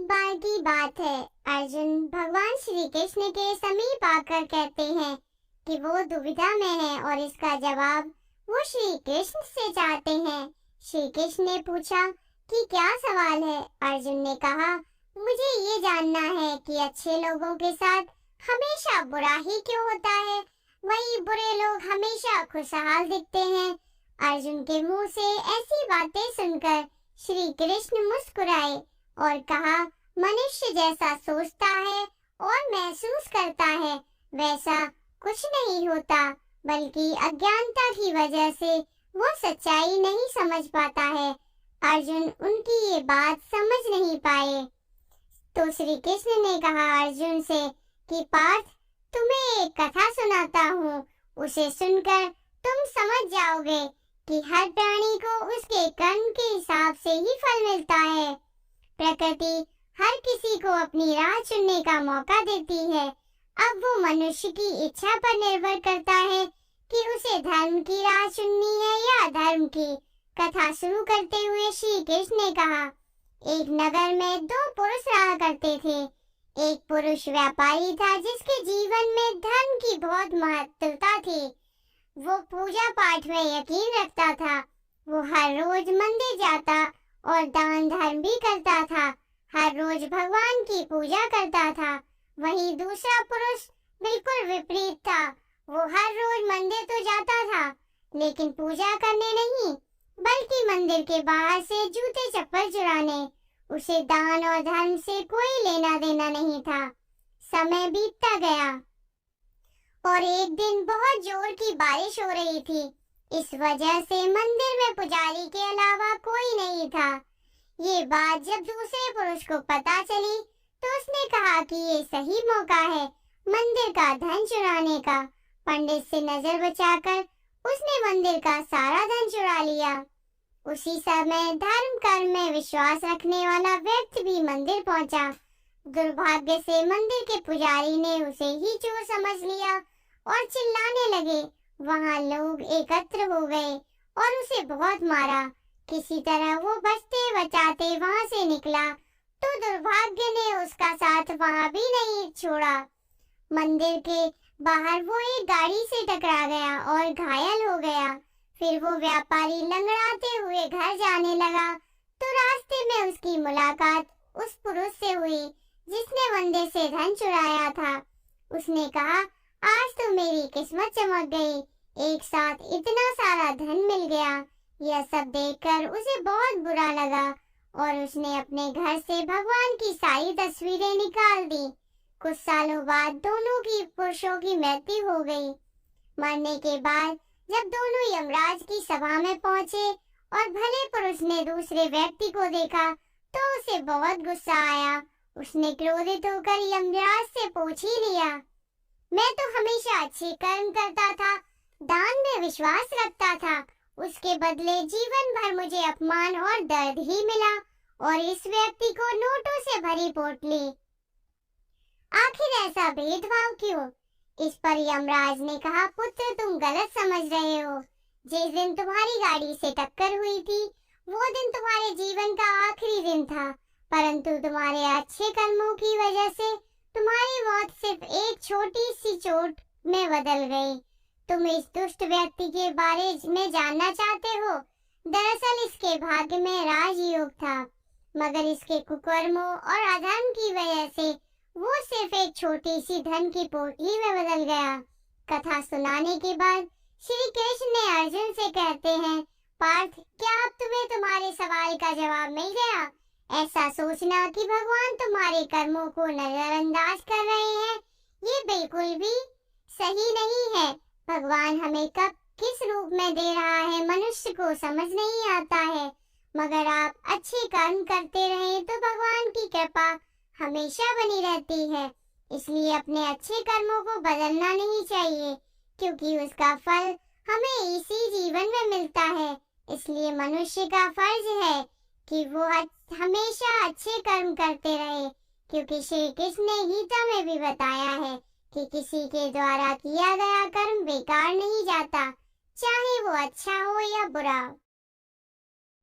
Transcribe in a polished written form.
बार की बात है, अर्जुन भगवान श्री कृष्ण के समीप आकर कहते हैं कि वो दुविधा में है और इसका जवाब वो श्री कृष्ण से चाहते हैं। श्री कृष्ण ने पूछा कि क्या सवाल है? अर्जुन ने कहा, मुझे ये जानना है कि अच्छे लोगों के साथ हमेशा बुरा ही क्यों होता है, वही बुरे लोग हमेशा खुशहाल दिखते हैं। अर्जुन के मुंह से ऐसी बातें सुनकर श्री कृष्ण मुस्कुराए और कहा, मनुष्य जैसा सोचता है और महसूस करता है वैसा कुछ नहीं होता, बल्कि अज्ञानता की वजह से वो सच्चाई नहीं समझ पाता है। अर्जुन उनकी ये बात समझ नहीं पाए तो श्री कृष्ण ने कहा अर्जुन से कि पार्थ, तुम्हें एक कथा सुनाता हूँ, उसे सुनकर तुम समझ जाओगे कि हर प्राणी को उसके कर्म के हिसाब से ही फल मिलता है। प्रकृति हर किसी को अपनी राह चुनने का मौका देती है। अब वो मनुष्य की इच्छा पर निर्भर करता है कि उसे धर्म की राह चुननी है या अधर्म की। कथा शुरू करते हुए श्री कृष्ण ने कहा, एक नगर में दो पुरुष रहा करते थे। एक पुरुष व्यापारी था जिसके जीवन में धर्म की बहुत महत्वता थी। वो पूजा पाठ में यकीन रखता था। वो हर रोज मंदिर जाता और दान धर्म भी करता था। हर रोज भगवान की पूजा करता था। वहीं दूसरा पुरुष बिल्कुल विपरीत था। वो हर रोज मंदिर तो जाता था, लेकिन पूजा करने नहीं, बल्कि मंदिर के बाहर से जूते चप्पल चुराने। उसे दान और धर्म से कोई लेना देना नहीं था। समय बीतता गया और एक दिन बहुत जोर की बारिश हो रही थी। इस वजह से मंदिर में पुजारी के अलावा कोई नहीं था। ये बात जब दूसरे पुरुष को पता चली तो उसने कहा कि ये सही मौका है मंदिर का धन चुराने का। पंडित से नजर बचाकर उसने मंदिर का सारा धन चुरा लिया। उसी समय धर्म कर्म में विश्वास रखने वाला व्यक्ति भी मंदिर पहुंचा। दुर्भाग्य से मंदिर के पुजारी ने उसे ही चोर समझ लिया और चिल्लाने लगे। वहां लोग एकत्र हो गए और उसे बहुत मारा। किसी तरह वो बचते बचाते वहां से निकला तो दुर्भाग्य ने उसका साथ वहां भी नहीं छोड़ा। मंदिर के बाहर वो एक गाड़ी से टकरा गया और घायल हो गया। फिर वो व्यापारी लंगड़ाते हुए घर जाने लगा तो रास्ते में उसकी मुलाकात उस पुरुष से हुई जिसने मंदिर से धन चुराया था। उसने कहा, आज तो मेरी किस्मत चमक गई, एक साथ इतना सारा धन मिल गया। यह सब देखकर उसे बहुत बुरा लगा और उसने अपने घर से भगवान की सारी तस्वीरें निकाल दी। कुछ सालों बाद दोनों की पुरुषों की मृत्यु हो गई। मरने के बाद जब दोनों यमराज की सभा में पहुंचे और भले पुरुष ने दूसरे व्यक्ति को देखा तो उसे बहुत गुस्सा आया। उसने क्रोधित होकर यमराज से पूछ ही लिया, मैं तो हमेशा अच्छे कर्म करता था, दान में विश्वास रखता था, उसके बदले जीवन भर मुझे अपमान और दर्द ही मिला और इस व्यक्ति को नोटों से भरी पोटली। आखिर ऐसा भेदभाव क्यों? इस पर यमराज ने कहा, पुत्र तुम गलत समझ रहे हो। जिस दिन तुम्हारी गाड़ी से टक्कर हुई थी वो दिन तुम्हारे जीवन का आखिरी दिन था, परंतु तुम्हारे अच्छे कर्मों की वजह से तुम्हारी मौत सिर्फ एक छोटी सी चोट में बदल गई। तुम इस दुष्ट व्यक्ति के बारे में जानना चाहते हो? दरअसल इसके भाग्य में राजयोग था, मगर इसके कुकर्मों और अधर्म की वजह से वो सिर्फ एक छोटी सी धन की पोटली में बदल गया। कथा सुनाने के बाद श्री कृष्ण ने अर्जुन से कहते हैं, पार्थ, क्या अब तुम्हें तुम्हारे सवाल का जवाब मिल गया? ऐसा सोचना कि भगवान तुम्हारे कर्मों को नजरअंदाज कर रहे हैं, ये बिल्कुल भी सही नहीं है। भगवान हमें कब किस रूप में दे रहा है मनुष्य को समझ नहीं आता है, मगर आप अच्छे कर्म करते रहे तो भगवान की कृपा हमेशा बनी रहती है। इसलिए अपने अच्छे कर्मों को बदलना नहीं चाहिए, क्योंकि उसका फल हमें इसी जीवन में मिलता है। इसलिए मनुष्य का फर्ज है कि वो हमेशा अच्छे कर्म करते रहे, क्योंकि श्री कृष्ण ने गीता में भी बताया है कि किसी के द्वारा किया गया कर्म बेकार नहीं जाता, चाहे वो अच्छा हो या बुरा।